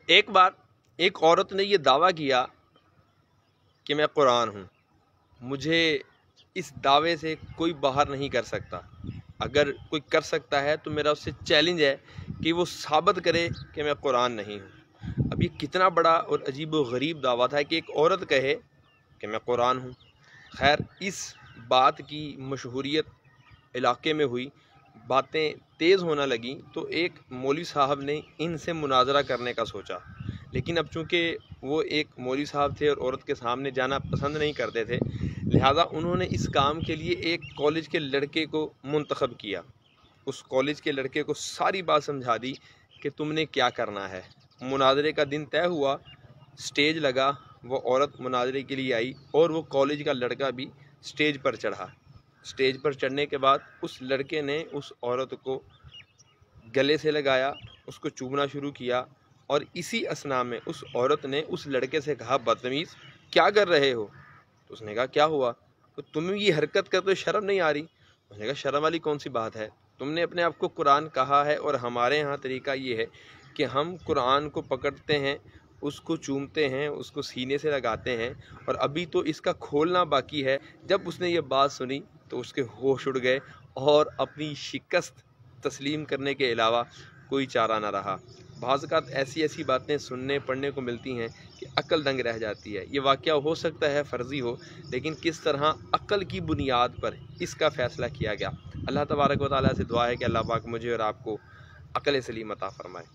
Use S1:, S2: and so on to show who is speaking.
S1: ایک بار ایک عورت نے یہ دعویٰ کیا کہ میں قرآن ہوں، مجھے اس دعوے سے کوئی باہر نہیں کر سکتا، اگر کوئی کر سکتا ہے تو میرا اس سے چیلنج ہے کہ وہ ثابت کرے کہ میں قرآن نہیں ہوں۔ اب یہ کتنا بڑا اور عجیب و غریب دعویٰ تھا کہ ایک عورت کہے کہ میں قرآن ہوں۔ خیر، اس بات کی مشہوریت علاقے میں ہوئی، باتیں تیز ہونے لگیں، تو ایک مولوی صاحب نے ان سے مناظرہ کرنے کا سوچا، لیکن اب چونکہ وہ ایک مولوی صاحب تھے اور عورت کے سامنے جانا پسند نہیں کرتے تھے، لہٰذا انہوں نے اس کام کے لیے ایک کالج کے لڑکے کو منتخب کیا۔ اس کالج کے لڑکے کو ساری بات سمجھا دی کہ تم نے کیا کرنا ہے۔ مناظرے کا دن طے ہوا، سٹیج لگا، وہ عورت مناظرے کے لیے آئی اور وہ کالج کا لڑکا بھی سٹیج پر چڑھا۔ سٹیج پر چڑھنے کے بعد اس لڑکے نے اس عورت کو گلے سے لگایا، اس کو چومنا شروع کیا، اور اسی اثناء میں اس عورت نے اس لڑکے سے کہا، بدتمیز کیا کر رہے ہو؟ تو اس نے کہا کیا ہوا؟ تو تمہیں یہ حرکت کرتے شرم نہیں آ رہی؟ اس نے کہا شرم والی کون سی بات ہے، تم نے اپنے آپ کو قرآن کہا ہے، اور ہمارے ہاں طریقہ یہ ہے کہ ہم قرآن کو پکڑتے ہیں، اس کو چومتے ہیں، اس کو سینے سے لگاتے ہیں، اور ابھی تو اس کا کھولنا باقی ہے۔ جب اس نے یہ بات سنی تو اس کے ہوش اڑ گئے اور اپنی شکست تسلیم کرنے کے علاوہ کوئی چارہ نہ رہا۔ بعض اوقات ایسی باتیں سننے پڑھنے کو ملتی ہیں کہ عقل دنگ رہ جاتی ہے۔ یہ واقعہ ہو سکتا ہے فرضی ہو، لیکن کس طرح عقل کی بنیاد پر اس کا فیصلہ کیا گیا۔ اللہ تبارک و تعالیٰ سے دعا ہے کہ اللہ پاک مجھے اور آپ کو عقل سلیم عطا فرمائے۔